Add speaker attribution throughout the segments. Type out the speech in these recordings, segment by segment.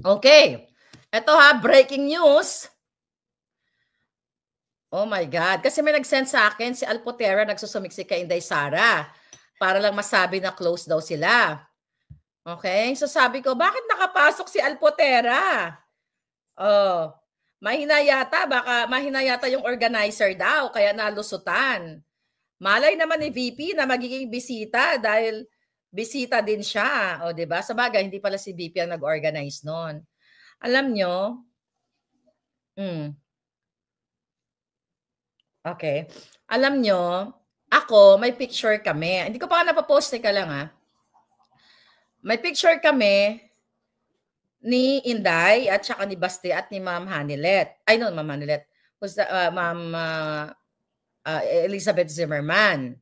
Speaker 1: Okay. Ito ha, breaking news. Oh my God. Kasi may nag-send sa akin, si Alpotera nagsusumiksik kay Inday Sara para lang masabi na close daw sila. Okay? So sabi ko, bakit nakapasok si Alpotera? Oh, mahina yata. Baka mahina yata yung organizer daw, kaya nalusutan. Malay naman ni VP na magiging bisita dahil bisita din siya. O, diba? Sa bagay, hindi pala si VP ang nag-organize nun. Alam nyo, okay. Alam nyo, ako, may picture kami. Hindi ko pa napapost, ka lang ha. May picture kami ni Inday at saka ni Basti at ni Ma'am Hanilet. Ay, no, Ma'am Hanilet. Who's the, Ma'am Elizabeth Zimmerman.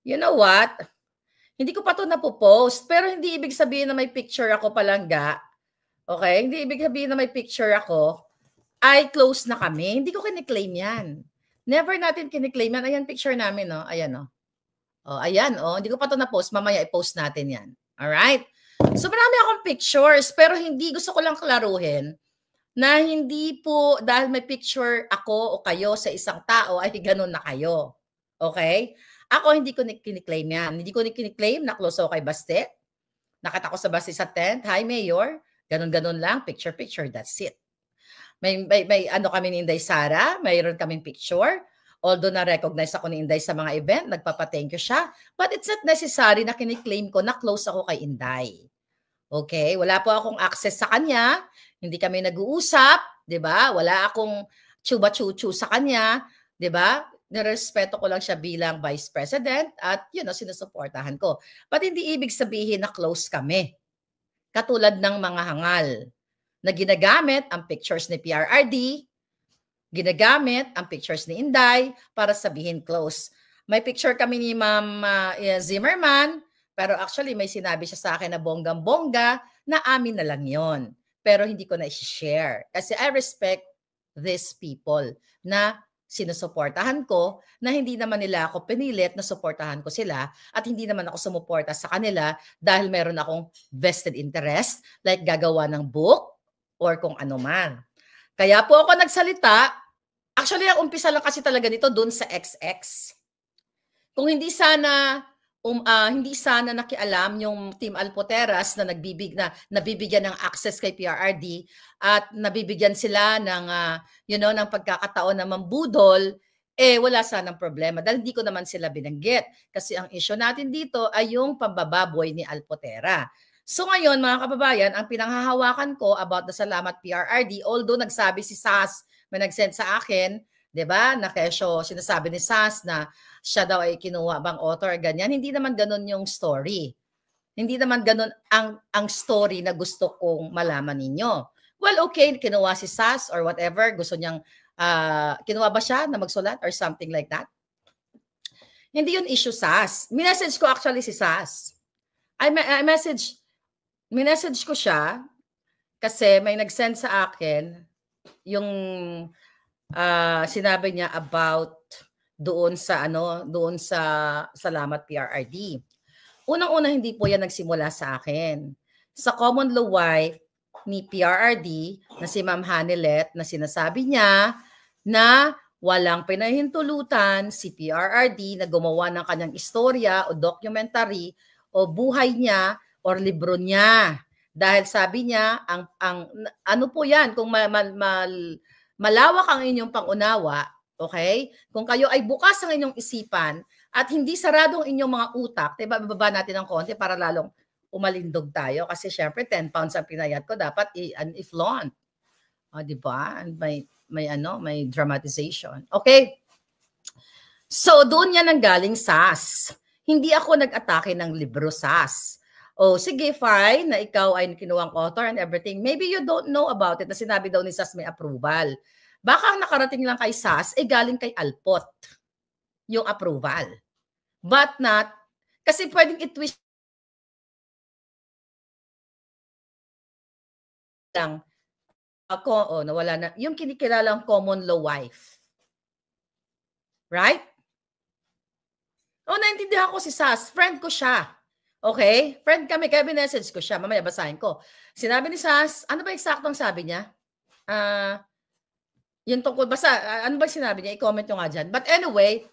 Speaker 1: You know what? Hindi ko pa ito napopost, pero hindi ibig sabihin na may picture ako palangga. Okay? Hindi ibig sabihin na may picture ako, ay close na kami. Hindi ko kiniklaim yan. Never natin kiniklaim yan. Ayan, picture namin, no? Ayan, no? Oh, ayan, oh. Hindi ko pa ito na-post. Mamaya i-post natin yan. Alright? So, marami akong pictures, pero hindi, gusto ko lang klaruhin na hindi po dahil may picture ako o kayo sa isang tao, ay ganun na kayo. Okay? Ako, hindi ko kiniklaim yan. Hindi ko kiniklaim na close ako kay Baste. Nakita ko sa Baste sa tent. Hi, Mayor. Ganun-ganun lang. Picture-picture. That's it. May ano kami ni Inday Sara. Mayroon kaming picture. Although na-recognize ako ni Inday sa mga event, nagpapa-thank you siya. But it's not necessary na kiniklaim ko na close ako kay Inday. Okay? Wala po akong access sa kanya. Hindi kami nag-uusap. Diba? Wala akong chuba-chuchu sa kanya. Diba? Nirespeto ko lang siya bilang Vice President at sinusuportahan ko. But hindi ibig sabihin na close kami. Katulad ng mga hangal na ginagamit ang pictures ni PRRD, ginagamit ang pictures ni Inday para sabihin close. May picture kami ni Ma'am Zimmerman, pero actually may sinabi siya sa akin na bonggang-bongga na amin na lang yon. Pero hindi ko na i-share. Kasi I respect these people na sinusuportahan ko, na hindi naman nila ako pinilit na suportahan ko sila at hindi naman ako sumuporta sa kanila dahil meron akong vested interest like gagawa ng book or kung ano man. Kaya po ako nagsalita. Actually, ang umpisa lang kasi talaga nito doon sa XX. Kung hindi sana nakialam yung Team Alpoteras na nabibigyan ng access kay PRRD at nabibigyan sila ng ng pagkakataon na mambudol, wala sanang problema dahil hindi ko naman sila binanggit kasi ang issue natin dito ay yung pambababoy ni Alpotera. So ngayon mga kababayan, ang pinanghahawakan ko about the Salamat PRRD, although nagsabi si SAS, may nag-send sa akin, 'di ba? Na kesyo sinasabi ni SAS na siya daw ay kinuha bang author ganyan. Hindi naman ganoon yung story. Hindi naman ganoon ang story na gusto kong malaman ninyo. Well, okay, kinuha si SAS or whatever, gusto niyang kinuha ba siya na magsulat or something like that? Hindi yun issue SAS. Minessage ko actually si SAS. Minessage ko siya kasi may nag-send sa akin yung sinabi niya about doon sa Salamat PRRD. Unang-una hindi po yan nagsimula sa akin. Sa common law wife ni PRRD na si Ma'am Hanilet na sinasabi niya na walang pinahintulutan si PRRD na gumawa ng kanyang istorya o documentary o buhay niya or libro niya. Dahil sabi niya, ano po yan, kung malawak ang inyong pangunawa, okay? Kung kayo ay bukas ang inyong isipan at hindi saradong inyong mga utak, diba, bababa natin ng konti para lalong umalindog tayo. Kasi syempre, 10 pounds ang pinayat ko, dapat i-flaunt. Diba? May dramatization. Okay? So, doon yan ang galing SAS. Hindi ako nag-atake ng libro SAS. Sige, fine, na ikaw ay kinuwang author and everything. Maybe you don't know about it na sinabi daw ni SAS may approval. Baka ang nakarating lang kay SAS, galing kay Alpot yung approval. But not, kasi pwedeng i-twist lang. Nawala na. Yung kinikilalang common law wife. Right? Naintindihan ko si SAS. Friend ko siya. Okay? Friend kami, kaya binessage ko siya. Mamaya basahin ko. Sinabi ni Sas, ano ba eksaktong sabi niya? Yung tungkol, basta, ano ba sinabi niya? I-comment nyo nga dyan. But anyway,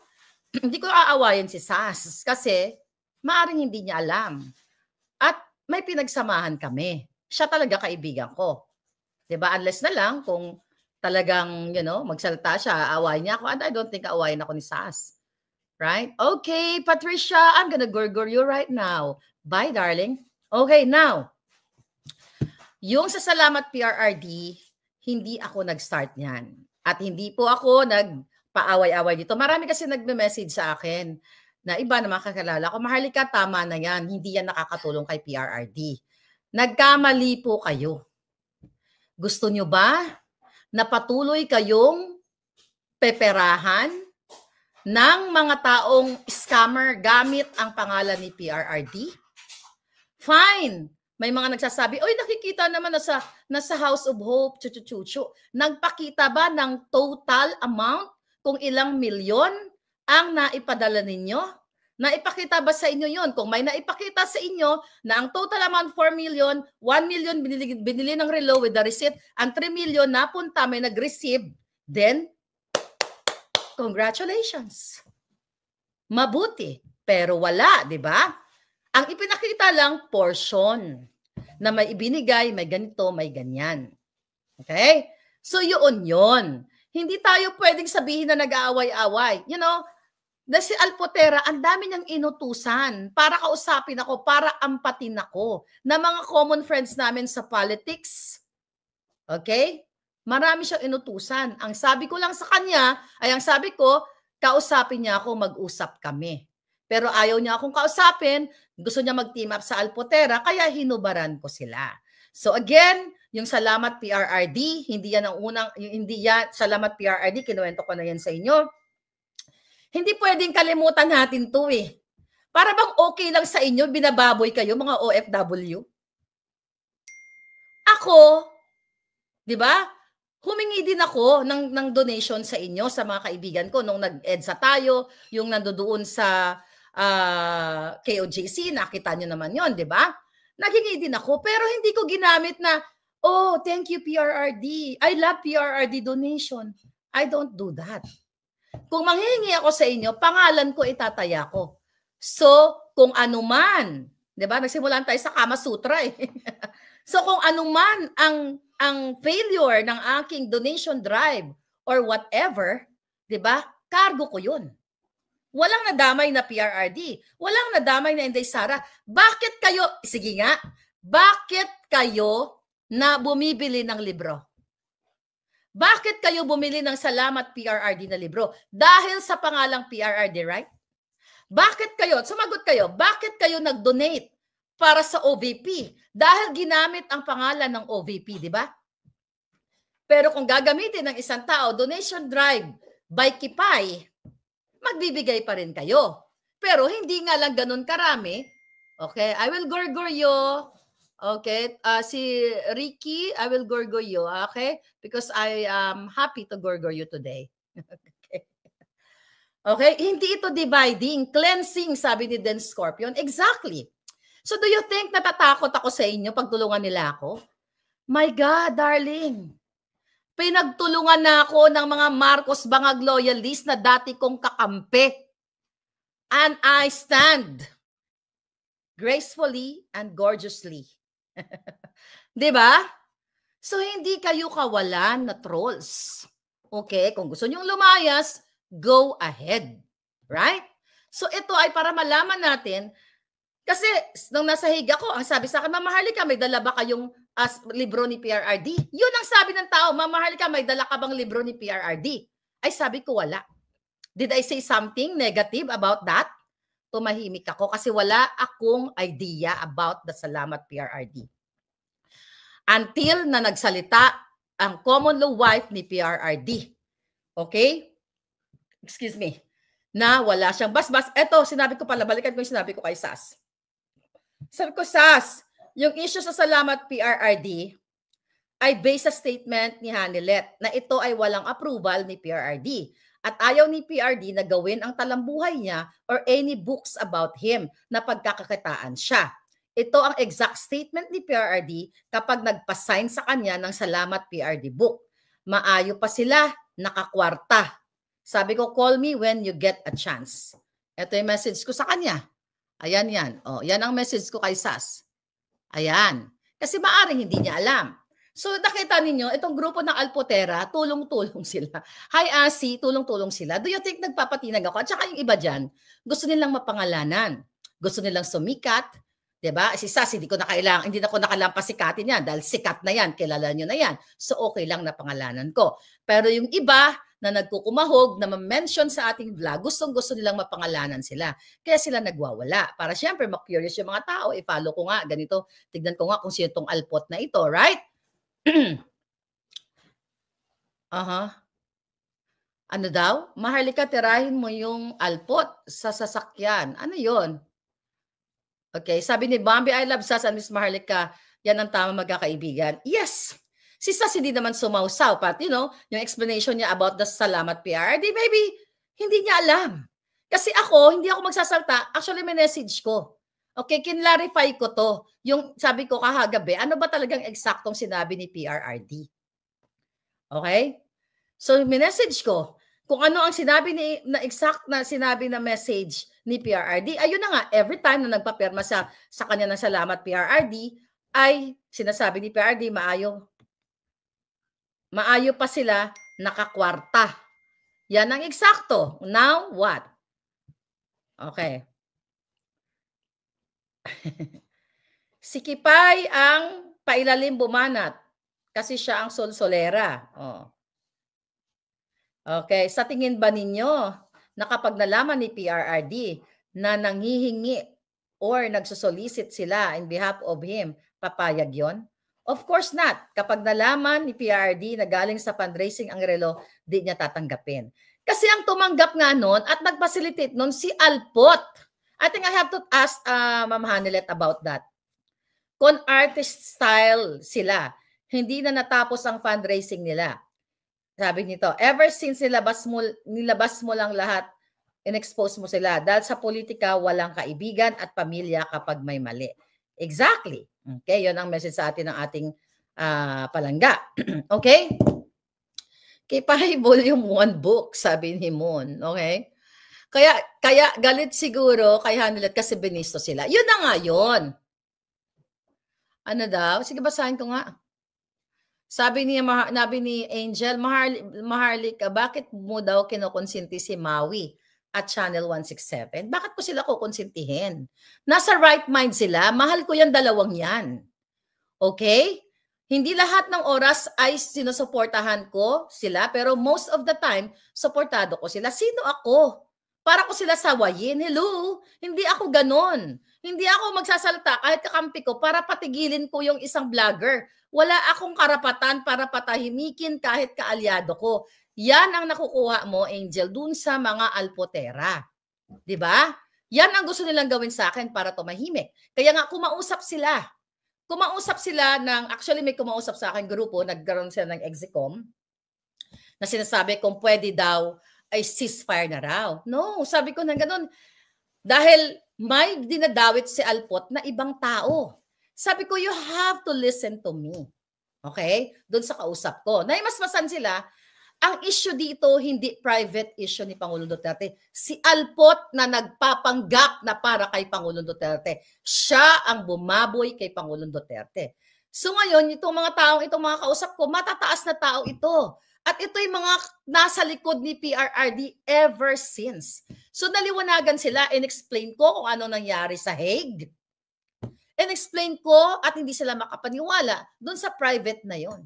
Speaker 1: hindi ko aawayin si Sas kasi maaaring hindi niya alam. At may pinagsamahan kami. Siya talaga kaibigan ko. Diba? Unless na lang kung talagang, magsalita siya, aawayin niya ako. And I don't think aawayin ako ni Sas. Right? Okay, Patricia, I'm gonna gurgur you right now. Bye, darling. Okay, now, yung sa Salamat PRRD, hindi ako nag-start niyan. At hindi po ako nagpaaway-away dito. Marami kasi nagme-message sa akin na iba na makakilala ko, Maharlika, tama na yan. Hindi yan nakakatulong kay PRRD. Nagkamali po kayo. Gusto nyo ba na patuloy kayong peperahan ng mga taong scammer gamit ang pangalan ni PRRD? Fine. May mga nagsasabi, oy, nakikita naman nasa House of Hope, nagpakita ba ng total amount kung ilang milyon ang naipadala ninyo? Naipakita ba sa inyo yon? Kung may naipakita sa inyo na ang total amount 4 million, 1 million binili ng relo with the receipt, ang 3 million napunta, may nag-receive, then congratulations. Mabuti. Pero wala, di ba? Ang ipinakita lang, portion. Na may ibinigay, may ganito, may ganyan. Okay? So yun. Hindi tayo pwedeng sabihin na nag-aaway-away. Si Alpotera, ang dami niyang inutusan para kausapin ako, para ampatin ako na mga common friends namin sa politics. Okay? Marami siyang inutusan. Ang sabi ko lang sa kanya, kausapin niya ako, mag-usap kami. Pero ayaw niya akong kausapin, gusto niya mag-team up sa Alpotera, kaya hinubaran ko sila. So again, yung Salamat PRRD, hindi yan Salamat PRRD, kinuwento ko na yan sa inyo. Hindi pwedeng kalimutan natin to eh. Para bang okay lang sa inyo, binababoy kayo, mga OFW? Ako, di ba? Humingi din ako ng donation sa inyo, sa mga kaibigan ko, nung nag-EDSA tayo, yung nandoon sa KOJC, nakita nyo naman yon, di ba? Naghingi din ako, pero hindi ko ginamit na, oh, thank you PRRD. I love PRRD donation. I don't do that. Kung manghihingi ako sa inyo, pangalan ko itataya ko. So, kung anuman, di ba? Nagsimulan tayo sa Kama Sutra eh. So, kung anuman ang failure ng aking donation drive or whatever, di ba? Cargo ko yun. Walang nadamay na PRRD. Walang nadamay na Inday Sara. Bakit kayo, sige nga, bakit kayo na bumibili ng libro? Bakit kayo bumili ng Salamat PRRD na libro? Dahil sa pangalang PRRD, right? Bakit kayo, sumagot kayo, bakit kayo nag-donate para sa OVP? Dahil ginamit ang pangalan ng OVP, di ba? Pero kung gagamitin ng isang tao, donation drive by Kipay, magbibigay pa rin kayo. Pero hindi nga lang ganun karami. Okay, I will gurgur you. Okay, si Ricky, I will gurgur you. Okay, because I am happy to gurgur you today. Okay, hindi ito dividing, cleansing, sabi ni Den Scorpion. Exactly. So do you think natatakot ako sa inyo pag tulungan nila ako? My God, darling. Pinagtulungan na ako ng mga Marcos Bangag loyalist na dati kong kakampi. And I stand gracefully and gorgeously. Diba? So, hindi kayo kawalan na trolls. Okay? Kung gusto nyong lumayas, go ahead. Right? So, ito ay para malaman natin. Kasi, nung nasa higa ko, ang sabi sa akin, Ma'am Maharlika, may dala ba kayong libro ni PRRD? Yun ang sabi ng tao, Ma'am Maharlika, may dala ka bang libro ni PRRD? Ay, sabi ko, wala. Did I say something negative about that? Tumahimik ako kasi wala akong idea about the Salamat PRRD. Until na nagsalita ang common law wife ni PRRD. Okay? Excuse me. Na wala siyang basbas. Eto, sinabi ko pala, balikan ko yung sinabi ko kay Sas. Sabi ko, Sas, yung issue sa Salamat PRRD ay based sa statement ni Hanilet na ito ay walang approval ni PRRD. At ayaw ni PRD na gawin ang talambuhay niya or any books about him na pagkakakitaan siya. Ito ang exact statement ni PRD kapag nagpasign sa kanya ng Salamat PRD book. Maayo pa sila, nakakwarta. Sabi ko, call me when you get a chance. Ito yung message ko sa kanya. Ayan yan. O, yan ang message ko kay Sas. Ayan. Kasi maaring hindi niya alam. So nakita ninyo, itong grupo ng Alpotera, tulong-tulong sila. Hi Asi, tulong-tulong sila. Do you think nagpapatinag ako? At saka yung iba dyan, gusto nilang mapangalanan. Gusto nilang sumikat. Diba? Si Sas, hindi na ko nakalampas sikatin yan dahil sikat na yan, kilala nyo na yan. So okay lang na pangalanan ko. Pero yung iba na nagkukumahog, na ma-mention sa ating vlog, gustong-gusto nilang mapangalanan sila. Kaya sila nagwawala. Para syempre, ma-curious yung mga tao, i-follow ko nga, ganito, tignan ko nga kung sino tong Alpot na ito, right? Ano daw? Maharlika, tirahin mo yung Alpot sa sasakyan. Ano yon? Okay, sabi ni Bambi, I love Sas and Miss Maharlika. Yan ang tama magkakaibigan. Yes! Si Sas hindi naman sumausaw. But you know, yung explanation niya about the Salamat PRD, maybe hindi niya alam. Kasi ako, hindi ako magsasalta. Actually, may message ko. Okay, kinlarify ko to. Yung sabi ko kahagabi, ano ba talagang eksaktong sinabi ni PRRD? Okay? So, message ko, kung ano ang sinabi na exact na sinabi na message ni PRRD, ayun na nga, every time na nagpapirma sa kanya ng Salamat PRRD, ay sinasabi ni PRRD, maayo pa sila, nakakwarta. Yan ang eksakto. Now, what? Okay. Si Kipay ang pailalim bumanat kasi siya ang solsolera. Oh. Okay, sa tingin ba ninyo na kapag nalaman ni PRRD na nanghihingi or nagsosolicit sila in behalf of him, papayag yon? Of course not. Kapag nalaman ni PRRD na galing sa fundraising ang relo, di niya tatanggapin. Kasi ang tumanggap nga nun at nag-facilitate nun si Alpot. I think I have to ask Ma'am Hanelet about that. Kung artist style sila, hindi na natapos ang fundraising nila. Sabi nito, ever since nilabas mo lang lahat, in-expose mo sila. Dahil sa politika, walang kaibigan at pamilya kapag may mali. Exactly. Okay, yun ang message sa atin ng ating palangga. Okay? Kipay Volume 1 book, sabi ni Moon. Okay? Kaya galit siguro kay Hanelet kasi binisto sila. Yun na nga yun. Ano daw? Sige, basahin ko nga. Sabi ni Angel, Maharlika, bakit mo daw kinukonsinti si Maui at Channel 167? Bakit ko sila kukonsintihin? Nasa right mind sila. Mahal ko yung dalawang yan. Okay? Hindi lahat ng oras ay sinusuportahan ko sila, pero most of the time, suportado ko sila. Sino ako? Para ko sila sawayin. Hello? Hindi ako ganon. Hindi ako magsasalta kahit kakampi ko para patigilin ko yung isang vlogger. Wala akong karapatan para patahimikin kahit kaalyado ko. Yan ang nakukuha mo, Angel, dun sa mga Alpotera. Diba? Yan ang gusto nilang gawin sa akin para tumahimik. Kaya nga, kumausap sila. Actually may kumausap sa akin grupo, nagkaroon sila ng Execom, na sinasabi kung pwede daw, ay ceasefire na raw. No, sabi ko na ganun. Dahil may dinadawit si Alpot na ibang tao. Sabi ko, you have to listen to me. Okay? Doon sa kausap ko. Naimasmasan sila, ang issue dito, hindi private issue ni Pangulong Duterte. Si Alpot na nagpapanggap na para kay Pangulong Duterte. Siya ang bumaboy kay Pangulong Duterte. So ngayon, itong mga kausap ko, matataas na tao ito. At ito'y mga nasa likod ni PRRD ever since. So naliwanagan sila, in-explain ko kung ano nangyari sa Hague. In-explain ko at hindi sila makapaniwala doon sa private na yon,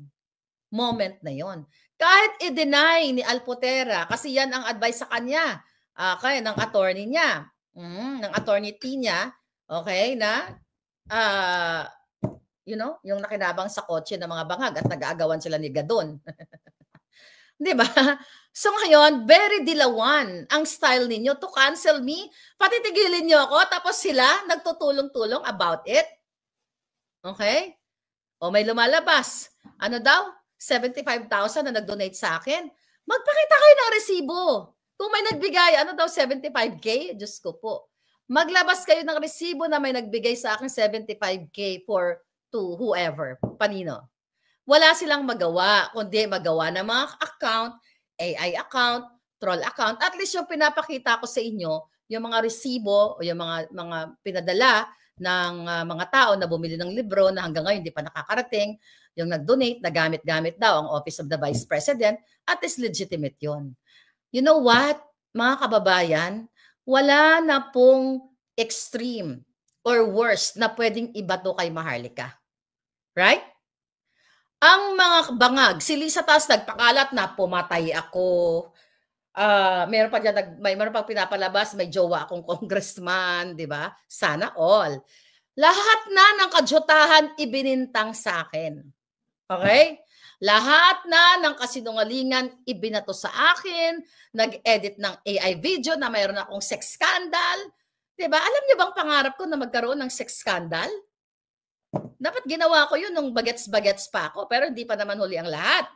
Speaker 1: moment na yon. Kahit i-deny ni Alpotera, kasi yan ang advice sa kanya, kaya ng attorney niya, ng attorney T niya, okay, na, you know, yung nakinabang sa kotse ng mga bangag at nag-aagawan sila ni Gadon. Diba? So ngayon, very dilawan ang style ninyo to cancel me. Patitigilin nyo ako, tapos sila nagtutulong-tulong about it. Okay? O may lumalabas. Ano daw? 75,000 na nag-donate sa akin Magpakita kayo ng resibo. Kung may nagbigay, ano daw, 75K? Diyos ko po. Maglabas kayo ng resibo na may nagbigay sa akin 75K to whoever. Panino? Wala silang magawa, kundi magawa ng mga account, AI account, troll account. At least yung pinapakita ko sa inyo, yung mga resibo o yung mga pinadala ng mga tao na bumili ng libro na hanggang ngayon hindi pa nakakarating, yung nag-donate, na gamit-gamit daw ang Office of the Vice President, at least legitimate yun. You know what, mga kababayan, wala na pong extreme or worst na pwedeng ibato kay Maharlika. Right? Ang mga bangag, si Lisa Taas nagpakalat na pumatay ako. Meron pa dyan, meron pang pinapalabas, may jowa akong congressman, di ba? Sana all. Lahat na ng kadyutahan ibinintang sa akin. Okay? Lahat na ng kasinungalingan ibinato sa akin, nag-edit ng AI video na mayroon akong sex scandal. Diba? Alam niyo bang pangarap ko na magkaroon ng sex scandal? Dapat ginawa ko yun nung bagets-bagets pa ako, pero hindi pa naman huli ang lahat.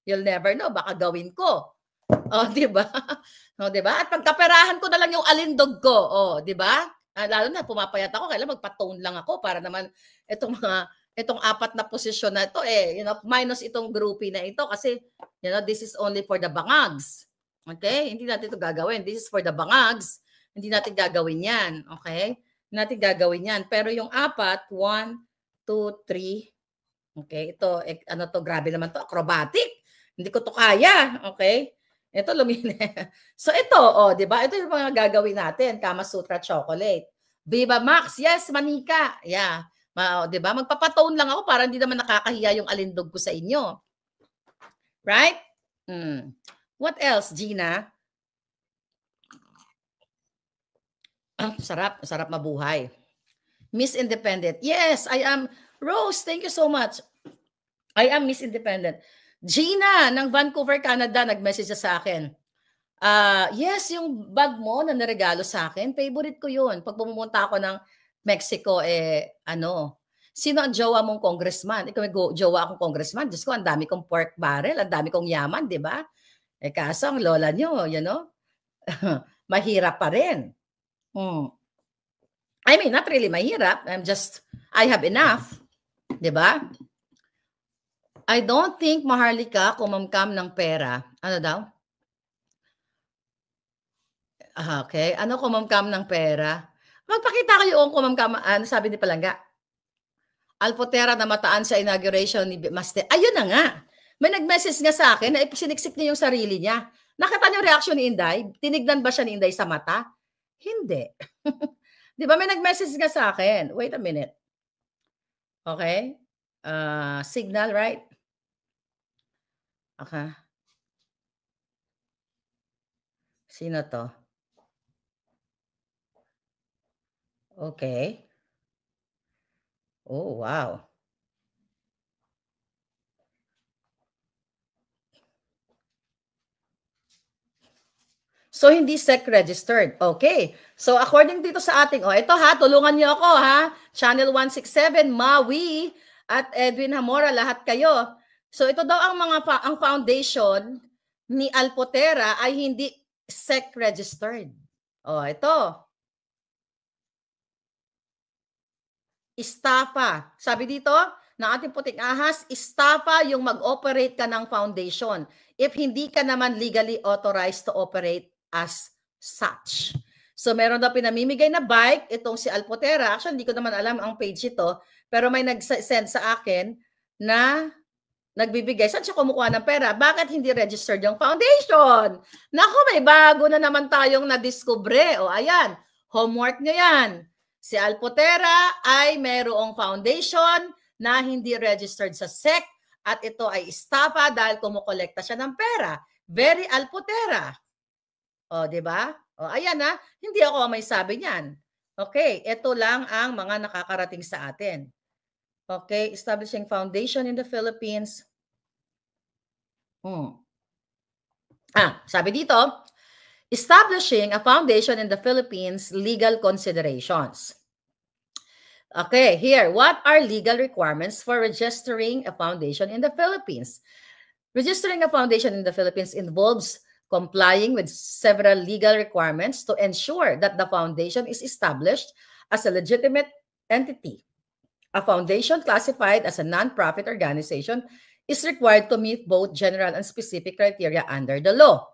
Speaker 1: You'll never know, baka gawin ko. Oh, di ba? Oh, di ba? At pagkaperahan ko na lang yung alindog ko. Oh, di ba? Lalo na pumapayat ako, kailan magpa-tone lang ako para naman itong apat na posisyon na ito minus itong groupie na ito kasi this is only for the bangags. Okay? Hindi natin ito gagawin. This is for the bangags. Hindi natin gagawin 'yan, okay? Hindi natin gagawin 'yan. Pero yung apat, 1 2 3. Okay, ito grabe naman to, acrobatic. Hindi ko to kaya, okay? Ito So ito, 'di ba? Ito yung mga gagawin natin, Kama Sutra chocolate. Viva Max, yes, manika. Yeah. 'Di ba? Magpapatone lang ako para hindi naman nakakahiya yung alindog ko sa inyo. Right? What else, Gina? Sarap mabuhay. Miss Independent. Yes, I am. Rose, thank you so much. I am Miss Independent. Gina ng Vancouver, Canada, nag-message sa akin. Yes, yung bag mo na naregalo sa akin, favorite ko yun. Pag pumunta ako ng Mexico, sino ang jowa mong congressman? Ikaw may jowa akong congressman. Diyos ko, ang dami kong pork barrel, ang dami kong yaman, di ba? Kaso ang lola nyo, mahirap pa rin. I mean, not really mahirap. I have enough. Di ba? I don't think Maharlika kumamkam ng pera. Ano daw? Okay. Ano kumamkam ng pera? Magpakita kayo kung kumamkam. Ano sabi ni Palangga? Alpotera na mataan sa inauguration ni Master. Ayun na nga. May nag-message nga sa akin na siniksik niya yung sarili niya. Nakita niyo reaction ni Inday? Tinignan ba siya ni Inday sa mata? Hindi. Di ba may nag-message nga sa akin? Wait a minute. Okay. Signal, right? Okay. Sino to? Okay. Oh, wow. So, hindi SEC registered. Okay. So, according dito sa ating, ito ha, tulungan niyo ako ha. Channel 167, Maui, at Edwin Hamora, lahat kayo. So, ito daw ang foundation ni Alpotera ay hindi SEC registered. Ito. Estafa. Sabi dito, ng ating puting ahas, estafa yung mag-operate ka ng foundation if hindi ka naman legally authorized to operate as such. So, meron daw pinamimigay na bike, itong si Alpotera. Actually, hindi ko naman alam ang page ito, pero may nag-send sa akin na nagbibigay. Saan siya kumukuha ng pera? Bakit hindi registered yung foundation? Naku, may bago na naman tayong nadiskubre. Ayan, homework nyo yan. Si Alpotera ay mayroong foundation na hindi registered sa SEC at ito ay estafa dahil kumukolekta siya ng pera. Very Alpotera. Di ba? Ayan na, hindi ako may sabi niyan. Okay, ito lang ang mga nakakarating sa atin. Okay, establishing foundation in the Philippines. Sabi dito, establishing a foundation in the Philippines, legal considerations. Okay, here, what are legal requirements for registering a foundation in the Philippines? Registering a foundation in the Philippines involves complying with several legal requirements to ensure that the foundation is established as a legitimate entity. A foundation classified as a non-profit organization is required to meet both general and specific criteria under the law.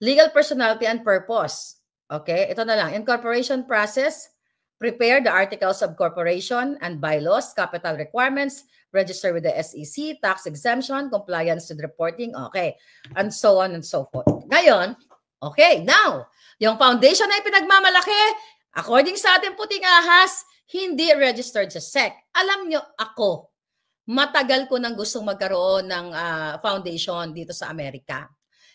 Speaker 1: Legal personality and purpose. Okay, ito na lang. Incorporation process, prepare the articles of corporation and bylaws, capital requirements, register with the SEC, tax exemption, compliance with reporting, okay, and so on and so forth. Ngayon, okay, now, yung foundation na ipinagmamalaki, according sa ating puting ahas, hindi registered sa SEC. Alam nyo, ako, matagal ko nang gustong magkaroon ng foundation dito sa Amerika.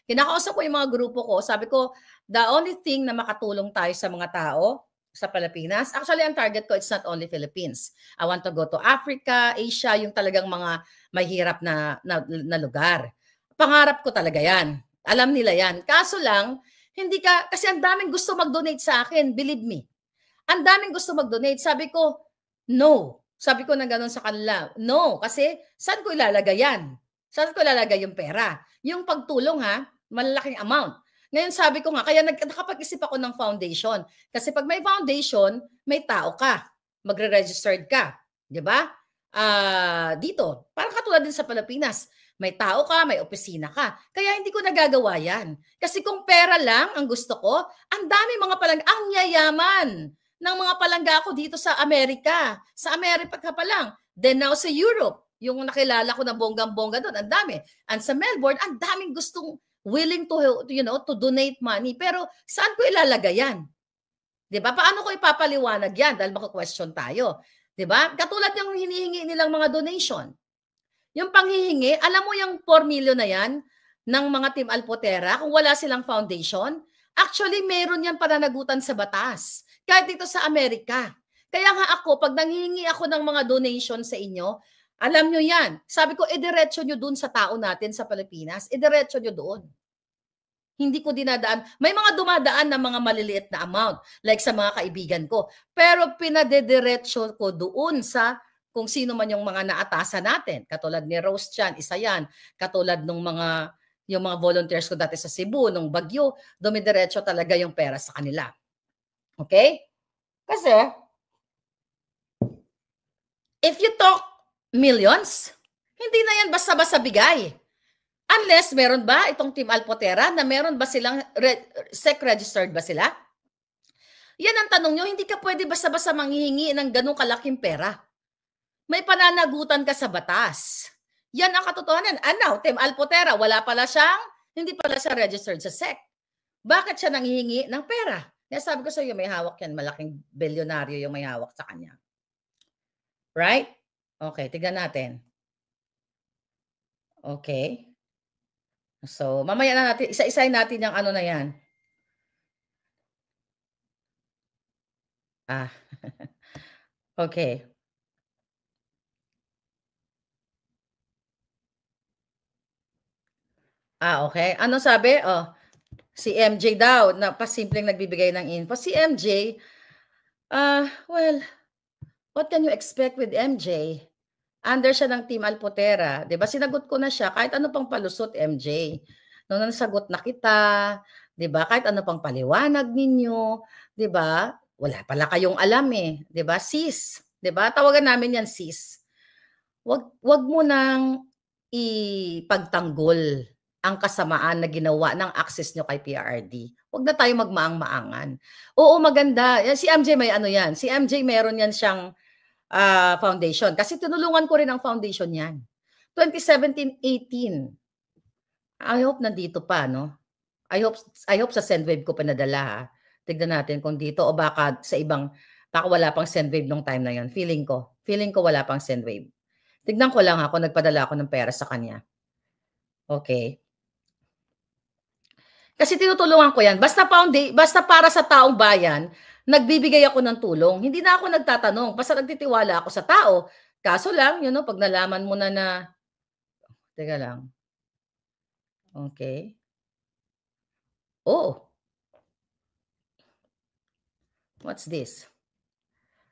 Speaker 1: Kinakausap ko yung mga grupo ko, sabi ko, the only thing na makatulong tayo sa mga tao sa Pilipinas, actually ang target ko, it's not only Philippines. I want to go to Africa, Asia, yung talagang mga mahirap na lugar. Pangarap ko talaga yan. Alam nila yan. Kaso lang, hindi ka, kasi ang daming gusto mag-donate sa akin, believe me. Ang daming gusto mag-donate. Sabi ko, no. Sabi ko na gano'n sa kanila, no. Kasi saan ko ilalagay yan? Saan ko ilalagay yung pera? Yung pagtulong ha, malalaking amount. Ngayon sabi ko nga, kaya nakapag-isip ako ng foundation. Kasi pag may foundation, may tao ka. Magre-registered ka. Di ba? Dito, parang katulad din sa Pilipinas. May tao ka, may opisina ka. Kaya hindi ko nagagawa yan. Kasi kung pera lang ang gusto ko, ang dami mga palangga, ang yayaman ng mga palangga ko dito sa Amerika. Sa Amerika pa lang. Then now sa Europe, yung nakilala ko na bonggang-bongga doon, ang dami. And sa Melbourne, ang daming gustong willing to, to donate money. Pero saan ko ilalagay yan? 'Di ba? Paano ko ipapaliwanag yan? Dahil maka-question tayo. 'Di ba? Katulad yung hinihingi nilang mga donation. Yung panghihingi, alam mo yung 4 million na yan ng mga Team Alpotera, kung wala silang foundation, actually meron yan pananagutan sa batas. Kahit dito sa Amerika. Kaya nga ako, pag nanghihingi ako ng mga donation sa inyo, alam nyo yan. Sabi ko, idiretso nyo dun sa tao natin sa Pilipinas. Idiretso nyo doon. Hindi ko dinadaan. May mga dumadaan na mga maliliit na amount, like sa mga kaibigan ko. Pero pinadediretso ko doon sa kung sino man yung mga naatasan natin. Katulad ni Rose Chan, isa yan. Katulad ng yung mga volunteers ko dati sa Cebu, nung Bagyo, dumidiretso talaga yung pera sa kanila. Okay? Kasi, if you talk millions, hindi na yan basta-basta bigay. Unless, meron ba itong Team Alpotera na meron ba silang SEC registered ba sila? Yan ang tanong nyo, hindi ka pwede basta-basta manghihingi ng ganung kalaking pera. May pananagutan ka sa batas. Yan ang katotohanan. Ano, Team Alpotera, hindi pala siya registered sa SEC. Bakit siya nanghihingi ng pera? Kaya sabi ko sa iyo, may hawak yan, malaking bilyonaryo yung may hawak sa kanya. Right? Okay, tignan natin. Okay. So, mamaya na natin, isa-isahin natin yung ano na yan. Okay. Okay. Ano sabi? Si MJ daw, na pasimpleng nagbibigay ng info. Si MJ, well, what can you expect with MJ? Under siya ng Team Alpotera. Diba? Sinagot ko na siya. Kahit ano pang palusot, MJ. Nung nasagot na kita, diba? Kahit ano pang paliwanag ninyo, diba? Wala pala kayong alam eh. Diba? Sis. Diba? Tawagan namin yan, sis. Wag mo nang ipagtanggol ang kasamaan na ginawa ng access nyo kay PRRD. Huwag na tayo magmaang-maangan. Oo, maganda. Si MJ may ano yan. Si MJ meron yan siyang foundation. Kasi tinulungan ko rin ang foundation yan. 2017-18. I hope nandito pa, no? I hope sa Sendwave ko pinadala, ha? Tignan natin kung dito o baka sa ibang, baka wala pang Sendwave nung time na yon. Feeling ko wala pang Sendwave. Tignan ko lang ako, nagpadala ako ng pera sa kanya. Okay. Kasi tinutulungan ko yan. Basta para sa taong bayan, nagbibigay ako ng tulong. Hindi na ako nagtatanong. Basta nagtitiwala ako sa tao. Kaso lang, pag nalaman mo na teka lang. Okay. Oh. What's this?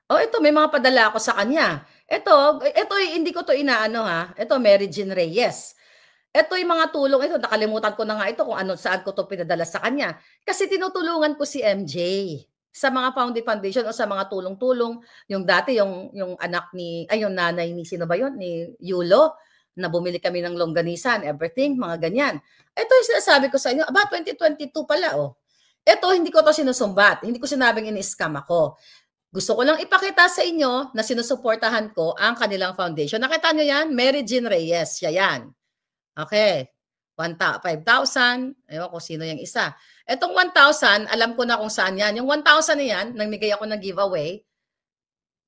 Speaker 1: Ito, may mga padala ako sa kanya. Ito hindi ko to inaano, ha. Ito, Mary Jean Reyes. Ito yung mga tulong ito, nakalimutan ko na nga ito kung ano, saan ko 'to pinadala sa kanya. Kasi tinutulungan ko si MJ sa mga foundation o sa mga tulong-tulong. Yung dati yung anak ni ay yung nanay ni sino ba yun, ni Yulo, na bumili kami ng longganisa and everything, mga ganyan. Ito yung sinasabi ko sa inyo, 2022 pala, oh. Ito, hindi ko 'to sinusumbat. Hindi ko sinabing ini-scam ako. Gusto ko lang ipakita sa inyo na sinusuportahan ko ang kanilang foundation. Nakita niyo yan? Mary Jean Reyes, siya yan. Okay. 5,000. Ewan ko sino yung isa. Etong 1,000, alam ko na kung saan yan. Yung 1,000 na yan, namigay ako ng giveaway.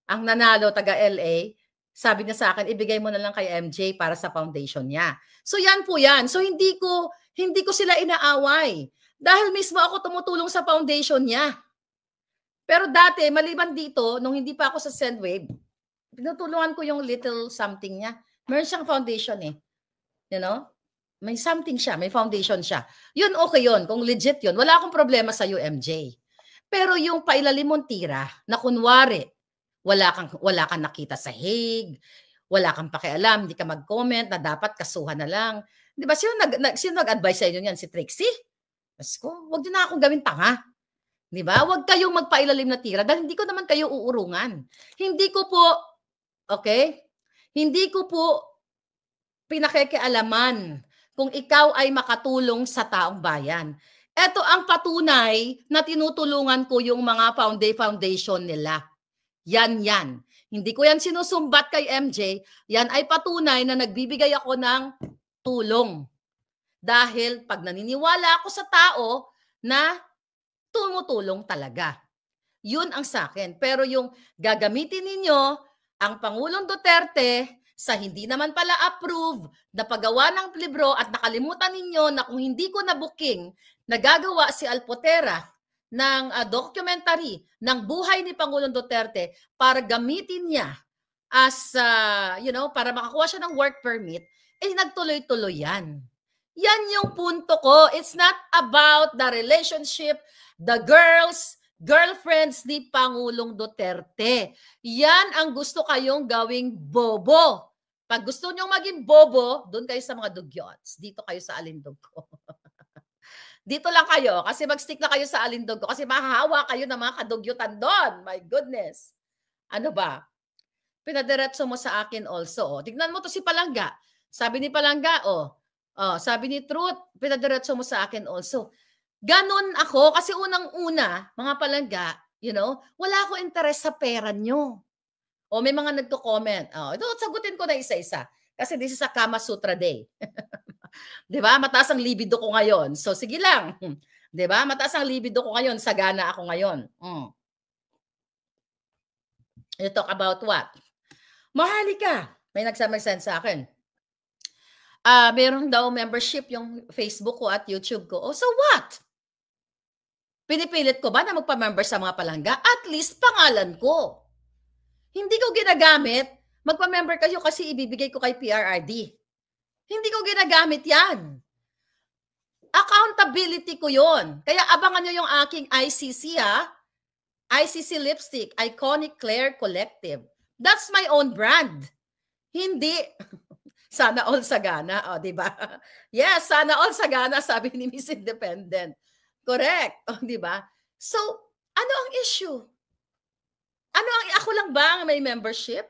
Speaker 1: Ang nanalo, taga LA, sabi niya sa akin, ibigay mo na lang kay MJ para sa foundation niya. So yan po yan. So hindi ko sila inaaway. Dahil mismo ako tumutulong sa foundation niya. Pero dati, maliban dito, nung hindi pa ako sa Sendwave, pinutulungan ko yung little something niya. Meron siyang foundation eh. You know? May something siya, may foundation siya. Yun, okay yun. Kung legit yun, wala akong problema sa UMJ. Pero yung pailalim mong tira, na kunwari, wala kang nakita sa Hague, wala kang pakialam, hindi ka mag-comment na dapat kasuhan na lang. Di ba? Sino nag-advise sa inyo yan? Si Trixie? Mas ko, wag din na akong gawin tanga. Di ba? Wag kayong magpailalim na tira dahil hindi ko naman kayo uurungan. Hindi ko po, okay? Hindi ko po pinakikialaman kung ikaw ay makatulong sa taong bayan. Ito ang patunay na tinutulungan ko yung mga foundation nila. Yan. Hindi ko yan sinusumbat kay MJ. Yan ay patunay na nagbibigay ako ng tulong. Dahil pag naniniwala ako sa tao na tumutulong talaga. Yun ang sa akin. Pero yung gagamitin ninyo ang Pangulong Duterte sa hindi naman pala approve na paggawa ng libro at nakalimutan ninyo na kung hindi ko na-booking, nagagawa si Alpotera ng documentary ng buhay ni Pangulong Duterte para gamitin niya as, para makakuha siya ng work permit, nagtuloy-tuloy yan. Yan yung punto ko. It's not about the relationship, the girlfriends ni Pangulong Duterte. Yan ang gusto kayong gawing bobo. Pag gusto nyong maging bobo, doon kayo sa mga dugyots. Dito kayo sa alindog ko. Dito lang kayo kasi mag-stick na kayo sa alindog ko kasi mahahawa kayo ng mga kadugyutan doon. My goodness. Ano ba? Pinadiretso mo sa akin also. Tignan mo to si Palangga. Sabi ni Palangga, sabi ni Truth, pinadiretso mo sa akin also. Ganon ako kasi unang-una, mga Palangga, wala akong interes sa pera nyo. O may mga nagko-comment. Ito, sagutin ko na isa-isa. Kasi this is a Kama Sutra day. Di ba? Mataas ang libido ko ngayon. So, sige lang. Di ba? Mataas ang libido ko ngayon. Sagana ako ngayon. You talk about what? Mahalika. May nagsamag-send sa akin. Meron daw membership yung Facebook ko at YouTube ko. So what? Pinipilit ko ba na magpa-member sa mga Palangga? At least pangalan ko. Hindi ko ginagamit. Magpa-member kayo kasi ibibigay ko kay PRRD. Hindi ko ginagamit yan. Accountability ko yon. Kaya abangan nyo yung aking ICC ICC Lipstick, Iconic Claire Collective. That's my own brand. Hindi. Sana all sagana, di ba? Yes, sana all sagana, sabi ni Miss Independent. Correct, di ba? So, ano ang issue? Ako lang ba ang may membership?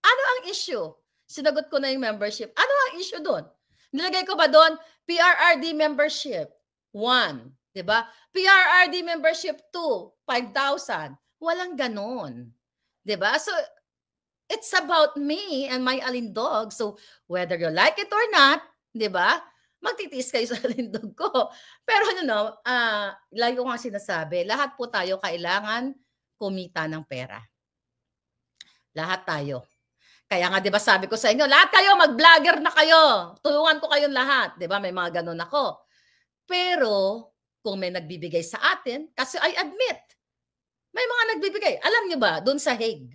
Speaker 1: Ano ang issue? Sinagot ko na yung membership. Ano ang issue doon? Nilagay ko ba doon? PRRD membership, 1. Di ba? PRRD membership 2, 5,000. Walang ganon. Di ba? So, it's about me and my alindog. So, whether you like it or not, di ba? Magtitiis kayo sa alindog ko. Pero lagi ko nga sinasabi, lahat po tayo kailangan kumita ng pera. Lahat tayo. Kaya nga, di ba sabi ko sa inyo, lahat kayo, mag-vlogger na kayo. Tulungan ko kayong lahat. Di ba? May mga ganun ako. Pero, kung may nagbibigay sa atin, kasi I admit, may mga nagbibigay. Alam nyo ba, doon sa Hague,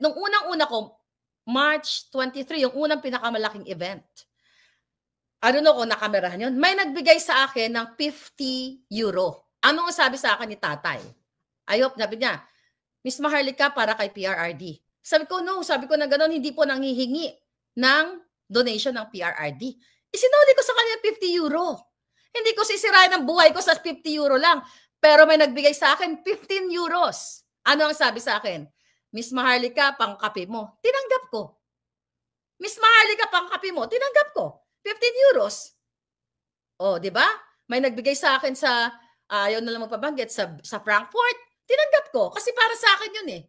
Speaker 1: nung unang-una ko, March 23, yung unang pinakamalaking event. I don't know kung nakamerahan yun. May nagbigay sa akin ng 50 euro. Ano ang sabi sa akin ni tatay? Sabi niya, Miss Maharlika para kay PRRD. Sabi ko, no. Sabi ko na gano'n, hindi po nanghihingi ng donation ng PRRD. Isinuli ko sa kanya 50 euro. Hindi ko sisirain ang buhay ko sa 50 euro lang. Pero may nagbigay sa akin 15 euros. Ano ang sabi sa akin? Miss Maharlika, pangkape mo. Tinanggap ko. Miss Maharlika, pangkape mo. Tinanggap ko. 15 euros. O, di ba? May nagbigay sa akin sa, ayaw na lang magpabanggit, sa Frankfurt. Tinanggap ko. Kasi para sa akin yun eh.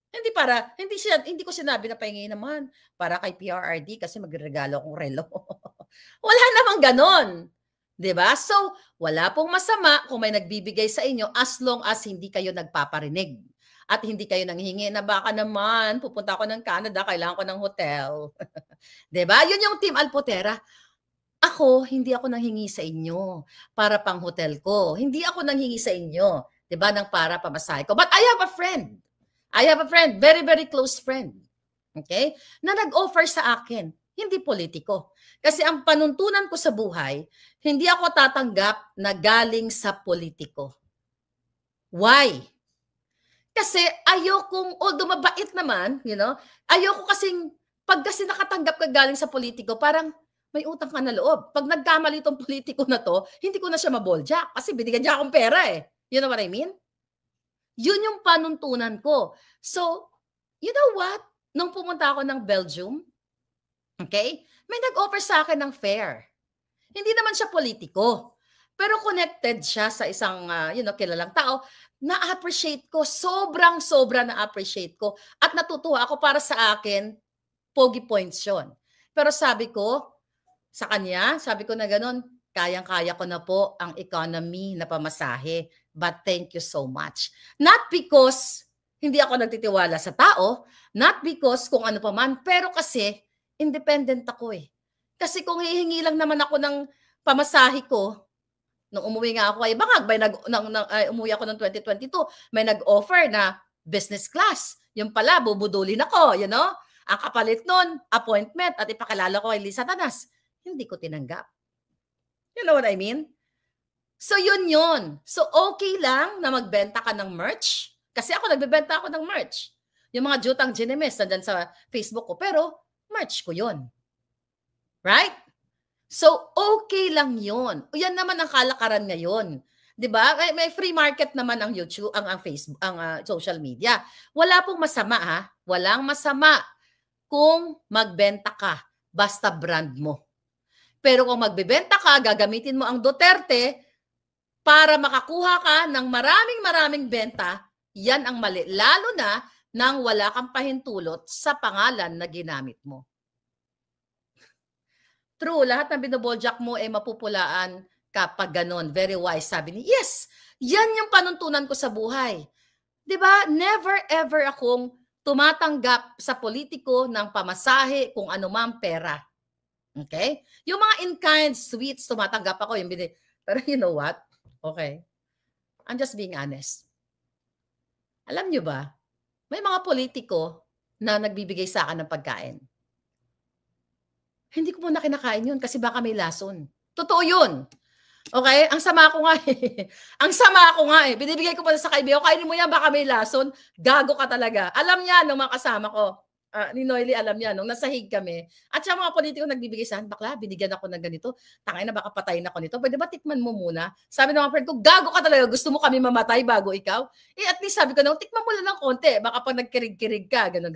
Speaker 1: Hindi ko sinabi na pahingi naman para kay PRRD kasi magregalo akong relo. Wala namang ganon. 'Di ba? So, wala pong masama kung may nagbibigay sa inyo as long as hindi kayo nagpaparinig. At hindi kayo nanghingi na baka naman pupunta ako ng Canada, kailangan ko ng hotel. 'Di ba? Yun yung Team Alpotera. Ako, hindi ako nanghingi sa inyo para pang hotel ko. Hindi ako nanghingi sa inyo, 'di ba, ng para pamasahe ko. But I have a friend. Very, very close friend. Okay? Na nag-offer sa akin. Hindi politiko. Kasi ang panuntunan ko sa buhay, hindi ako tatanggap na galing sa politiko. Why? Kasi ayokong, although mabait naman, ayoko kasing, pag kasi nakatanggap ka galing sa politiko, parang may utang ka na loob. Pag nagkamali itong politiko na to, hindi ko na siya maboljak kasi binigyan niya akong pera eh. You know what I mean? Yun yung panuntunan ko. So, you know what? Nung pumunta ako ng Belgium, okay, may nag-offer sa akin ng fare. Hindi naman siya politiko. Pero connected siya sa isang, kilalang tao. Na-appreciate ko. Sobrang-sobra na-appreciate ko. At natutuwa ako para sa akin, pogi points yun. Pero sabi ko, sa kanya, sabi ko na ganun, kayang-kaya ko na po ang economy na pamasahe. But thank you so much. Not because hindi ako nagtitiwala sa tao, not because kung ano pa man, pero kasi independent ako eh. Kasi kung hihingi lang naman ako ng pamasahe ko, nung umuwi nga ako kay Bangag, umuwi ako ng 2022, may nag-offer na business class. Yung pala, bubudulin ako, Ang kapalit nun, appointment at ipakilala ko kay Lisa Tanas. Hindi ko tinanggap. You know what I mean? So, yun. So, okay lang na magbenta ka ng merch. Kasi ako, nagbebenta ako ng merch. Yung mga jutang ginemes nandyan sa Facebook ko. Pero, merch ko yun. Right? So, okay lang yun. Yan naman ang kalakaran ngayon. 'Di ba? May free market naman ang YouTube, ang Facebook, ang social media. Wala pong masama ha. Walang masama kung magbenta ka basta brand mo. Pero kung magbebenta ka, gagamitin mo ang Duterte para makakuha ka ng maraming benta, yan ang mali. Lalo na nang wala kang pahintulot sa pangalan na ginamit mo. True, lahat ng binoboljak mo ay mapupulaan kapag ganon. Very wise, sabi ni. Yes, yan yung panuntunan ko sa buhay. 'Di ba? Never ever akong tumatanggap sa politiko ng pamasahe kung ano man pera. Okay? Yung mga in-kind sweets, tumatanggap ako. Pero you know what? Okay. I'm just being honest. Alam nyo ba, may mga politiko na nagbibigay sa akin ng pagkain. Hindi ko muna kinakain yun kasi baka may lason. Totoo yun. Okay? Ang sama ko nga eh. Ang sama ko nga eh. Binibigay ko pa sa kaibigan, kainin mo yan, baka may lason. Gago ka talaga. Alam niya nung mga kasama ko, ni Noily alam niya, nung nasahig kami, at siya mga politiko nagbibigay sa akin, bakla, binigyan ako ng ganito, tangay na baka patayin ako nito, pwede ba tikman mo muna? Sabi ng mga friend ko, gago ka talaga, gusto mo kami mamatay bago ikaw? At least sabi ko, tikman mo lang ng konti, baka pag nagkirig-kirig ka, ganon.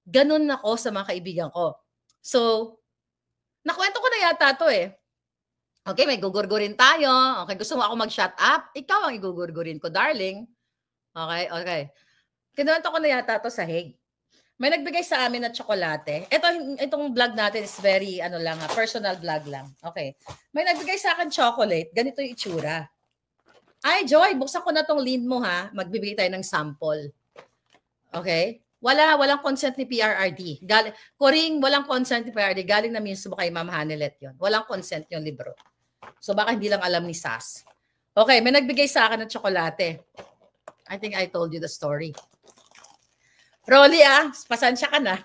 Speaker 1: Ganon ako sa mga kaibigan ko. So, nakwento ko na yata to eh. Okay, may gugurgurin tayo. Okay, gusto mo ako mag-shut up? Ikaw ang igugurgurin ko, darling. Okay. Kinuwento ko na yata to sa Hague. May nagbigay sa amin na tsokolate. Itong vlog natin is very, personal vlog lang. Okay. May nagbigay sa akin chocolate. Ganito yung itsura. Ay, Joy, buksan ko na tong lead mo ha. Magbibigay tayo ng sample. Okay? Walang consent ni PRRD. Koring, walang consent ni PRRD. Galing na mismo kay Ma'am Hanelet yon. Walang consent yung libro. So baka hindi lang alam ni Sas. Okay, may nagbigay sa akin ng tsokolate. I think I told you the story. Rolly pasensya ka na.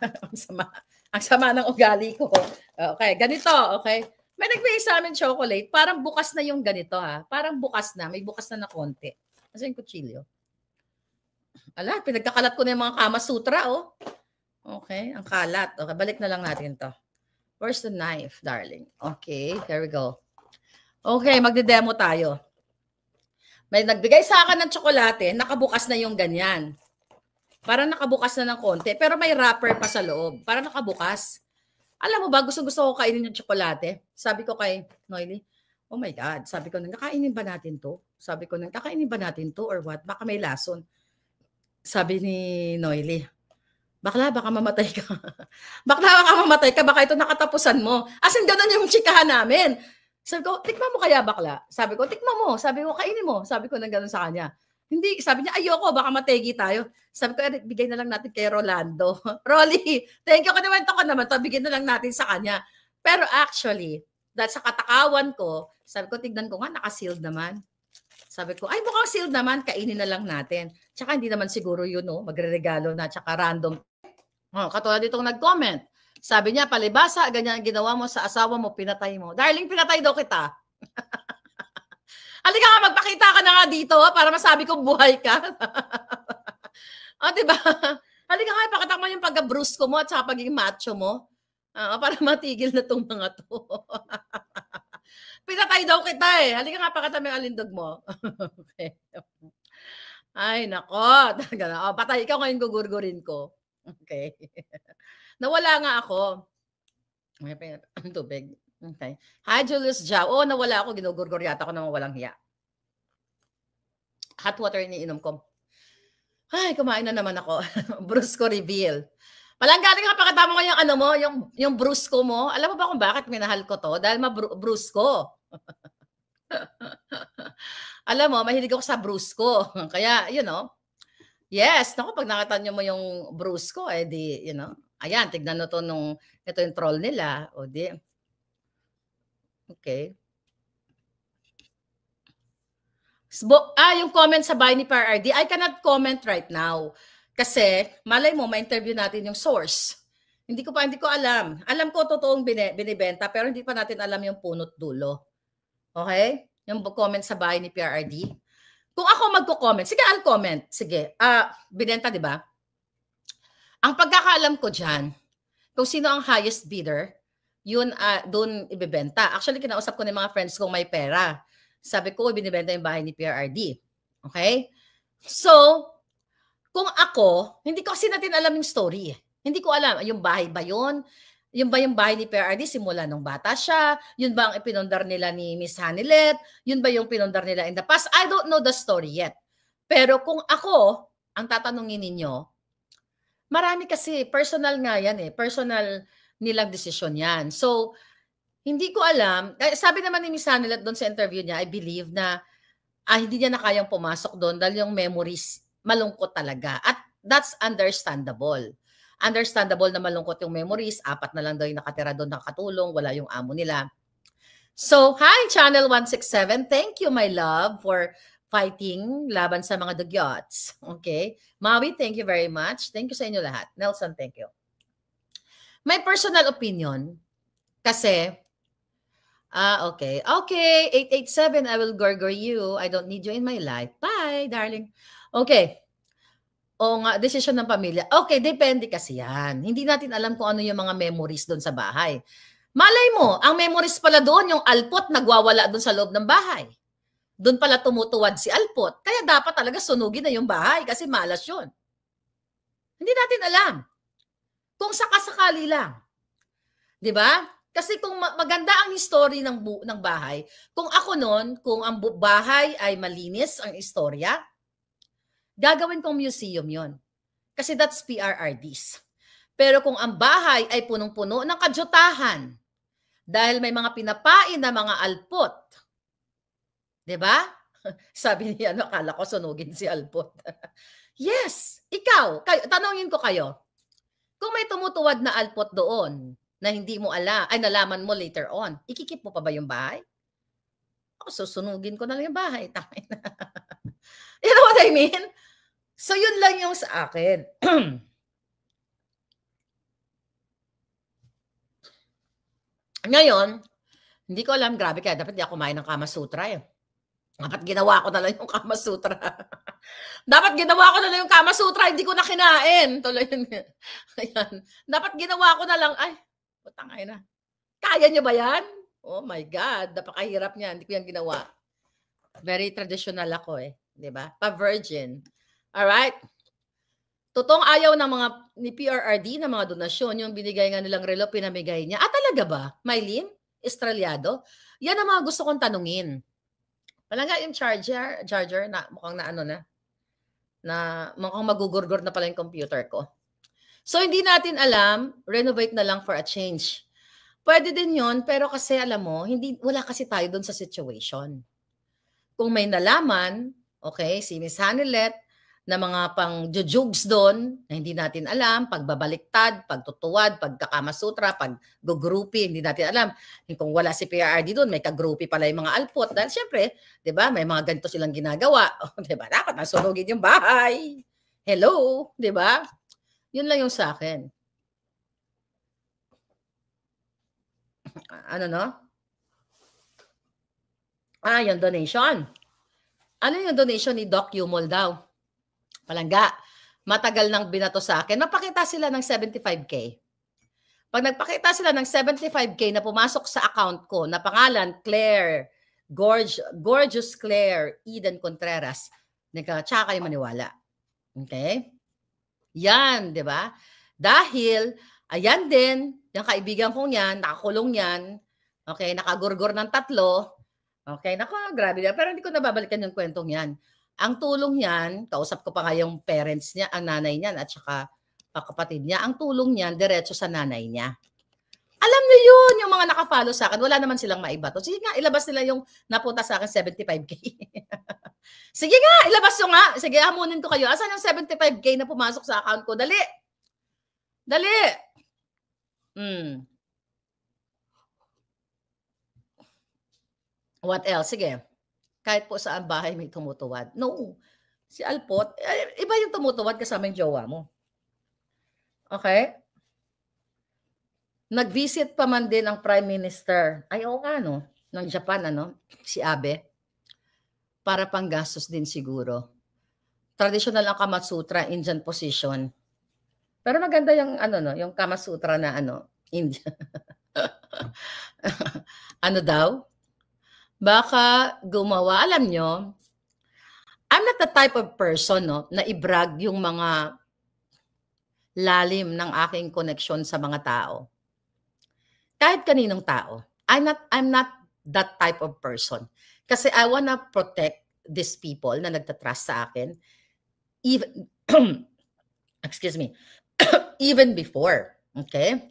Speaker 1: ang sama ng ugali ko. Okay, ganito, okay. May nagbigay sa amin chocolate, parang bukas na yung ganito ha. Parang bukas na, may bukas na konti. Kasi yung kutsilyo. Ala, pinagkakalat ko na yung mga Kama Sutra, oh. Okay, ang kalat. Okay, balik na lang natin to. Where's the knife, darling? Okay, here we go. Okay, magde-demo tayo. May nagbigay sa akin ng tsokolate, nakabukas na yung ganyan. Parang nakabukas na ng konti, pero may wrapper pa sa loob. Parang nakabukas. Alam mo ba, gusto ko kainin yung tsokolate. Sabi ko kay Noily, oh my God, sabi ko, nakainin ba natin to? Sabi ko, nakainin ba natin to or what? Baka may lason. Sabi ni Noily, bakla, baka mamatay ka. Bakla, baka mamatay ka, baka ito nakatapusan mo. As in, ganun yung chikahan namin. Sabi ko, tikman mo kaya bakla? Sabi ko, tikman mo. Sabi ko, kainin mo. Sabi ko na gano'n sa kanya. Hindi, sabi niya, ayoko, baka mategi tayo. Sabi ko, bigay na lang natin kay Rolando. Rolly, thank you ko naman to, bigyan na lang natin sa kanya. Pero actually, dahil sa katakawan ko, sabi ko, tignan ko nga, naka-sealed naman. Sabi ko, ay mukhang sealed naman, kainin na lang natin. Tsaka hindi naman siguro yun, no? Magre-regalo na, tsaka random. Oh, katulad ditong nag-comment. Sabi niya, palibasa, ganyan ang ginawa mo sa asawa mo, pinatay mo. Darling, pinatay daw kita. Halika nga, magpakita ka na nga dito para masabi kong buhay ka. O, diba? Halika nga, ipakita mo yung pagka-brusko mo at saka pagiging macho mo. Para matigil na itong mga to. Pinatay daw kita eh. Halika nga, pakita mo yung alindog mo. Okay. Ay, nako. Patay ka ngayon, gugurgurin ko. Okay. Nawala nga ako. Ang tubig. Okay. Hi, Julius Jao. Oh, nawala ako. Ginugurgur yata ako naman walang hiya. Hot water iniinom ko. Ay, kumain na naman ako. Brusco reveal. Palanggaling ka pakita mo yung ano mo, yung brusco mo. Alam mo ba kung bakit minahal ko to? Dahil brusco. Alam mo, mahilig ako sa brusco. Kaya, you know, yes, naku, pag nakita nyo mo yung brusco, eh di, you know, ayan, tignan nyo to ito yung troll nila. O di. Okay. Yung comment sa bahay ni PRRD, I cannot comment right now. Kasi, malay mo, ma-interview natin yung source. Hindi ko alam. Alam ko totoong binibenta, pero hindi pa natin alam yung punot dulo. Okay? Yung comment sa bahay ni PRRD. Kung ako magko-comment, sige, I'll comment. Sige. Binenta, di ba? Ang pagkakaalam ko dyan, kung sino ang highest bidder, yun doon ibibenta. Actually, kinausap ko ng mga friends kong may pera. Sabi ko, binibenta yung bahay ni PRRD. Okay? So, kung ako, hindi ko kasi natin alam yung story. Hindi ko alam, yung bahay ba yun? Yun ba yung bahay ni PRRD simula nung bata siya? Yun ba ang ipinundar nila ni Miss Hanilet? Yun ba yung pinundar nila in the past? I don't know the story yet. Pero kung ako, ang tatanungin ninyo, marami kasi, personal nga yan eh. Personal nilang desisyon yan. So, hindi ko alam. Sabi naman ni Miss Hanilet doon sa interview niya, I believe na hindi niya na kayang pumasok doon dahil yung memories malungkot talaga. At that's understandable. Understandable na malungkot yung memories. 4 na lang daw yung nakatira doon nakatulong. Wala yung amo nila. So, hi, Channel 167. Thank you, my love, for fighting laban sa mga dugyots. Okay? Maui, thank you very much. Thank you sa inyo lahat. Nelson, thank you. My personal opinion, kasi, okay. Okay, 887, I will gorgor you. I don't need you in my life. Bye, darling. Okay. O nga, desisyon ng pamilya. Okay, depende kasi yan. Hindi natin alam kung ano yung mga memories doon sa bahay. Malay mo, ang memories pala doon, yung alpot nagwawala doon sa loob ng bahay. Doon pala tumutuwad si alpot. Kaya dapat talaga sunugin na yung bahay kasi malas yun. Hindi natin alam. Kung sakasakali lang. 'Di ba? Kasi kung maganda ang history ng bahay, kung ako noon, kung ang bahay ay malinis ang istorya, gagawin kong museum yon. Kasi that's PRRDs. Pero kung ang bahay ay punong-puno ng kadyutahan, dahil may mga pinapain na mga alpot, 'di ba? Sabi niya, akala ko sunugin si alpot. Yes, kayo, tanongin ko kayo. Kung may tumutuwad na alpot doon, na hindi mo nalaman mo later on, ikikip mo pa ba yung bahay? Susunugin ko na lang yung bahay. You know what I mean? So, yun lang yung sa akin. Ngayon, hindi ko alam, grabe kaya dapat di ako kumain ng Kama Sutra eh. Dapat ginawa ko na lang yung Kama Sutra. Dapat ginawa ko na lang yung Kama Sutra, hindi ko na kinain. Tuloy yun. Ayan. Dapat ginawa ko na lang, ay, putang ay na. Kaya niyo ba yan? Oh my God, napakahirap niyan. Hindi ko yan ginawa. Very traditional ako eh. Di ba? Pa-virgin. Alright? Totoong ayaw ng mga ni PRRD na mga donasyon, yung binigay nga nilang relo, pinamigay niya. Talaga ba? Mylene? Estrellado? Yan ang mga gusto kong tanungin. Palangga yung charger na mukhang na ano na mukhang magugurgur na pala yung computer ko. So, hindi natin alam, renovate na lang for a change. Pwede din yon, pero kasi alam mo, wala kasi tayo doon sa situation. Kung may nalaman, okay, si Miss Hanilet, na mga pang-jujugs doon, na hindi natin alam, pagbabaliktad, pagtutuwad, pagkakamasutra, pag-groupie, hindi natin alam. Kung wala si PRRD doon, may ka-groupie pala yung mga alpot. Dahil syempre, di ba, may mga ganito silang ginagawa. Di ba, dapat nasunugin yung bahay. Hello, di ba? Yun lang yung sa akin. Ano no? Yung donation. Ano yung donation ni Doc Yumol daw? Palangga, matagal nang binato sa akin. Napakita sila ng 75K. Pag nagpakita sila ng 75K na pumasok sa account ko na pangalan Claire, Gorgeous Claire Eden Contreras, tsaka kayo maniwala. Okay? Yan, di ba? Dahil, ayan din, yung kaibigan kong yan, nakakulong yan, okay, nakagurgur ng 3, okay, grabe yan. Pero hindi ko nababalikan yung kwentong yan. Ang tulong niyan, kausap ko pa nga yung parents niya, ang nanay niyan at saka kapatid niya, ang tulong niyan diretso sa nanay niya. Alam niyo yun, yung mga nakafollow sa akin, wala naman silang maibato. Sige nga, ilabas nila yung napunta sa akin 75K. Sige nga, ilabas nyo nga. Sige, hamunin ko kayo. Asan yung 75K na pumasok sa account ko? Dali. Dali. What else? Sige. Kahit po saan bahay may tumutuwad. No. Si Alpot, iba yung tumutuwad kasama yung jowa mo. Okay? Nag-visit pa man din ang Prime Minister. Ay, oo nga, no? Ng Japan, si Abe. Para panggastos din siguro. Traditional ang Kama Sutra, Indian position. Pero maganda yung, yung Kama Sutra na, Indian. Ano daw? Baka gumawa, alam nyo, I'm not the type of person na i-brag yung mga lalim ng aking connection sa mga tao. Kahit kaninong tao. I'm not that type of person. Kasi I wanna protect these people na nagtatrust sa akin. Even, excuse me, even before. Okay?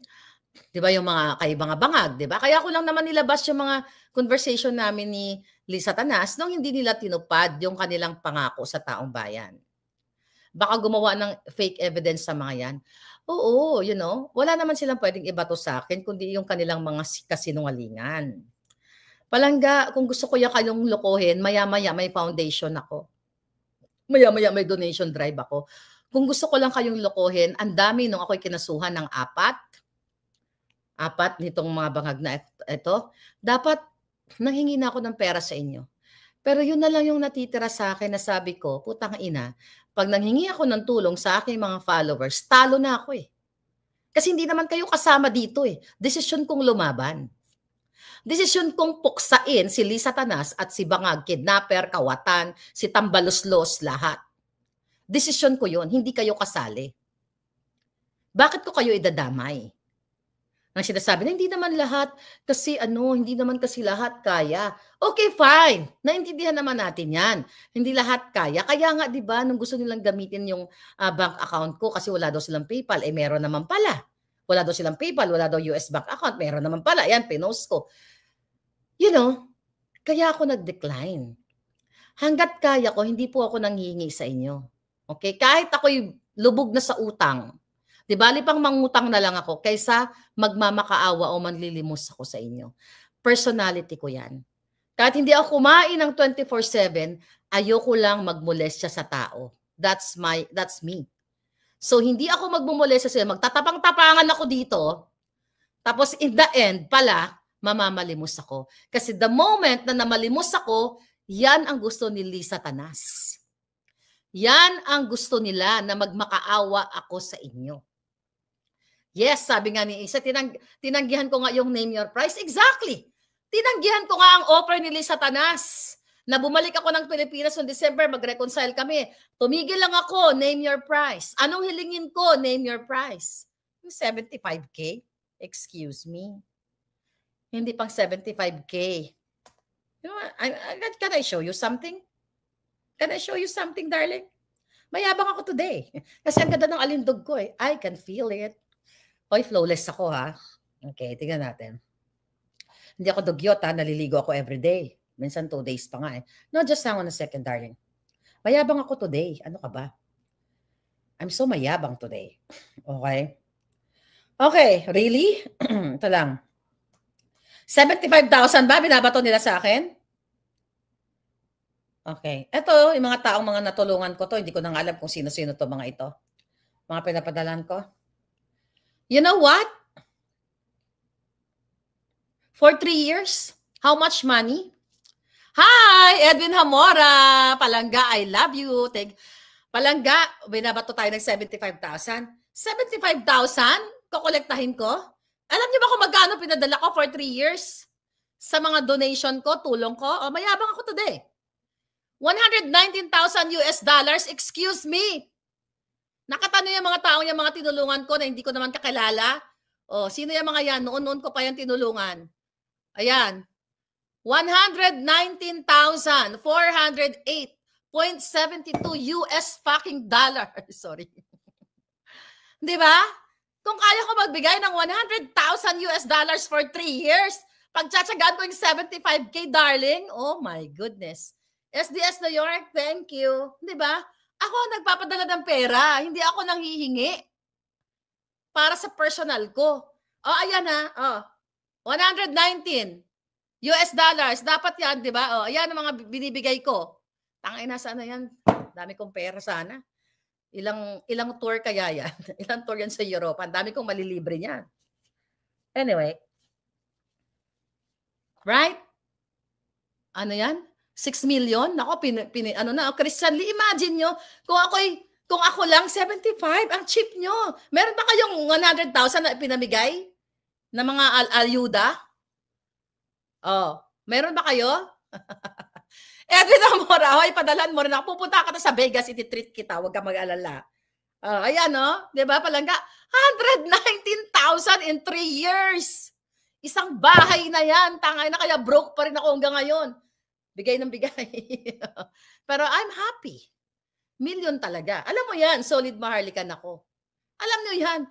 Speaker 1: Di ba yung mga bangag, di ba? Kaya ko lang naman nilabas yung mga conversation namin ni Lisa Tanas nung hindi nila tinupad yung kanilang pangako sa taong bayan. Baka gumawa ng fake evidence sa mga yan. Oo, wala naman silang pwedeng ibato sa akin kundi yung kanilang mga kasinungalingan. Palangga, kung gusto ko yung kayong lokohin, maya-maya may foundation ako. Maya-maya may donation drive ako. Kung gusto ko lang kayong lokohin, ang dami nung ako'y kinasuhan ng 4 nitong mga bangag na ito, dapat nanghingi na ako ng pera sa inyo. Pero yun na lang yung natitira sa akin na sabi ko, putang ina, pag nanghingi ako ng tulong sa aking mga followers, talo na ako eh. Kasi hindi naman kayo kasama dito eh. Desisyon kong lumaban. Desisyon kong puksain si Lisa Tanas at si Bangag, kidnapper, kawatan, si Tambaloslos, lahat. Desisyon ko yun, hindi kayo kasali. Bakit ko kayo idadamay? Nang sinasabi na hindi naman lahat kasi hindi naman kasi lahat kaya. Okay, fine. Naintindihan naman natin 'yan. Hindi lahat kaya. Kaya nga 'di ba nung gusto nilang gamitin yung bank account ko kasi wala daw silang PayPal, meron naman pala. Wala daw silang PayPal, wala daw US bank account, meron naman pala. Yan, pinost ko. Kaya ako nag-decline. Hangga't kaya ko, hindi po ako nanghihingi sa inyo. Okay? Kahit ako'y lubog na sa utang. Di bali pang mangutang na lang ako kaysa magmamakaawa o manlilimos ako sa inyo. Personality ko yan. Kahit hindi ako kumain ng 24/7, ayoko lang magmolestya sa tao. That's me. So hindi ako magmumolestya sa inyo. Magtatapang-tapangan ako dito. Tapos in the end pala, mamamalimos ako. Kasi the moment na namalimos ako, yan ang gusto ni Lisa Tanas. Yan ang gusto nila na magmakaawa ako sa inyo. Yes, sabi nga ni Isa, tinanggihan ko nga yung name your price. Exactly. Tinanggihan ko nga ang offer ni Liz Satanas na bumalik ako ng Pilipinas noong December, mag-reconcile kami. Tumigil lang ako, name your price. Anong hilingin ko? Name your price. 75K? Excuse me. Hindi pang 75K. You know, can I show you something? Can I show you something, darling? Mayabang ako today. Kasi ang ganda ng alindog ko eh. I can feel it. Hoy, flawless ako ha. Okay, tingnan natin. Hindi ako dugyot ha, naliligo ako everyday. Minsan 2 days pa nga eh. No, just hang on a second, darling. Mayabang ako today. Ano ka ba? I'm so mayabang today. Okay? Okay, really? Ito lang. 75,000 ba? Binabato nila sa akin? Okay. Ito, yung mga taong mga natulungan ko to, hindi ko nang alam kung sino-sino to mga ito. Mga pinapadalan ko. You know what? For 3 years, how much money? Hi, Edwin Hamora. Palangga, I love you. Palangga, binabato tayo ng 75,000. 75,000? Kukolektahin ko? Alam niyo ba kung magkano pinadala ko for 3 years? Sa mga donation ko, tulong ko? O, mayabang ako today. 119,000 US dollars, excuse me. Nakatano yung mga taong yung mga tinulungan ko na hindi ko naman kakilala. O, sino yung mga yan? Noon ko pa yan tinulungan. Ayan. 119,408.72 US fucking dollar. Sorry. Di ba? Kung kaya ko magbigay ng 100,000 US dollars for 3 years, pagtsatsagaan ko yung 75K, darling. Oh my goodness. SDS New York, thank you. Di ba? Ako nagpapadala ng pera, hindi ako nanghihingi para sa personal ko. Oh, ayan ha. Oh, 119 US dollars. Dapat yan, di ba? Oh, ayan ang mga binibigay ko. Tangina, sana yan. Dami kong pera sana. Ilang tour kaya yan? Ilang tour yan sa Europe? Ang dami kong malilibre niyan. Anyway. Right? Ano yan? 6 million? Nako, Christian Lee, imagine nyo, kung ako lang, 75, ang cheap nyo. Meron ba kayong 100,000 na pinamigay? Na mga ayuda? Oh, meron ba kayo? Edwin Amora, hoy, padalan mo rin ako. Pupunta ka na sa Vegas, iti-treat kita, huwag ka mag-alala. Ayan, no? Diba, Palangga? 119,000 in 3 years. Isang bahay na yan. Tangay na, kaya broke pa rin ako hanggang ngayon. Bigay ng bigay. Pero I'm happy. Million talaga. Alam mo yan, solid maharlikan ako. Alam nyo yan.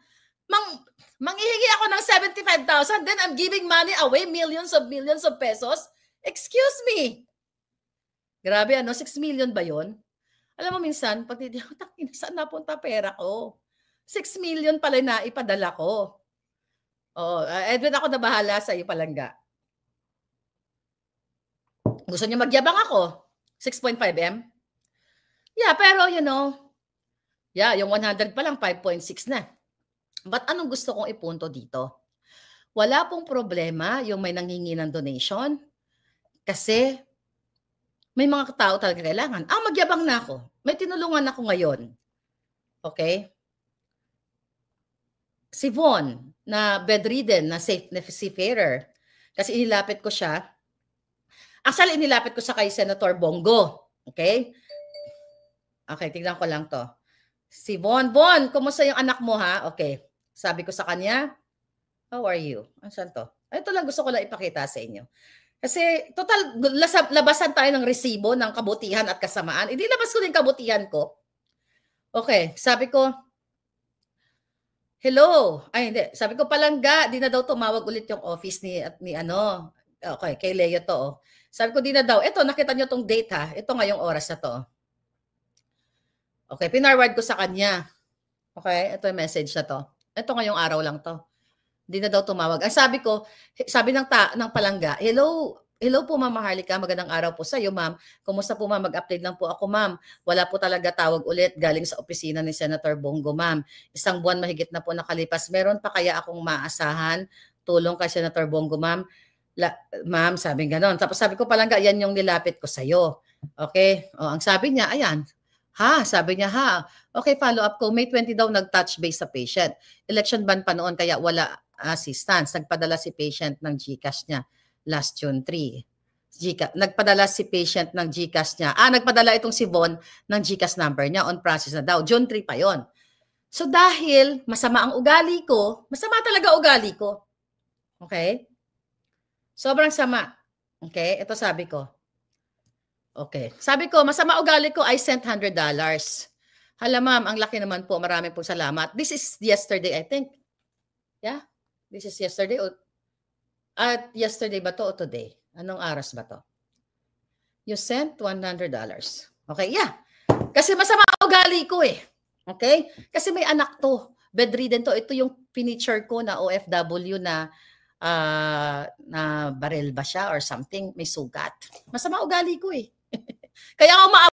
Speaker 1: Manghihingi ako ng 75,000, then I'm giving money away, millions of pesos. Excuse me. Grabe, ano? 6 million ba yon? Alam mo minsan, pag saan napunta pera ko? 6 million pala na ipadala ko. Oh, Edwin, ako na bahala sa iyo, Palangga. Gusto niyo magyabang ako? 6.5M? Yeah, pero you know, yeah, yung 100 pa lang, 5.6 na. But anong gusto kong ipunto dito? Wala pong problema yung may nanghingi ng donation kasi may mga tao talaga kailangan. Magyabang na ako. May tinulungan ako ngayon. Okay? Si Von, na bedridden, na seafarer. Kasi inilapit ko siya. Actually, inilapit ko sa kay Senator Bongo. Okay? Okay, tignan ko lang to. Si Von, kumusta yung anak mo ha? Okay. Sabi ko sa kanya, how are you? Saan to? Ito lang gusto ko lang ipakita sa inyo. Kasi total, labasan tayo ng resibo ng kabutihan at kasamaan. Hindi labas ko din kabutihan ko. Okay, sabi ko, hello. Ay, hindi. Sabi ko, Palangga, di na daw tumawag ulit yung office ni ano. Okay, kay Leo to. Oh. Sabi ko, di na daw. Ito, nakita nyo tong date ha. Ito ngayong oras na to. Okay, pinarward ko sa kanya. Okay, ito yung message na to. Ito ngayong araw lang to. Di na daw tumawag. Ang sabi ko, sabi ng Palangga, hello po Ma'am Maharlika, magandang araw po sa iyo ma'am. Kumusta po ma'am? Mag-update lang po ako ma'am. Wala po talaga tawag ulit galing sa opisina ni Senator Bongo ma'am. 1 buwan mahigit na po nakalipas. Meron pa kaya akong maasahan tulong kay Senator Bongo ma'am? Ma'am, sabi gano'n. Tapos sabi ko Palangga, yan yung nilapit ko sa iyo. Okay? O, ang sabi niya, ayan. Ha, sabi niya, ha. Okay, follow up ko. May 20 daw nag-touch base sa patient. Election ban pa noon kaya wala assistance. Nagpadala si patient ng GCash niya last June 3. Nagpadala si patient ng GCash niya. Nagpadala itong si Von ng GCash number niya. On process na daw. June 3 pa yon. So dahil masama ang ugali ko, masama talaga ugali ko. Okay? Sobrang sama. Okay? Ito sabi ko. Okay. Sabi ko, masama ugali ko, I sent $100. Hala ma'am, ang laki naman po. Marami po salamat. This is yesterday, I think. Yeah? This is yesterday. At yesterday ba to o today? Anong oras ba to? You sent $100. Okay, yeah. Kasi masama ugali ko eh. Okay? Kasi may anak to. Bedridden to. Ito yung furniture ko na OFW na na baril ba siya or something. May sugat. Masama ugali ko eh. Kaya ako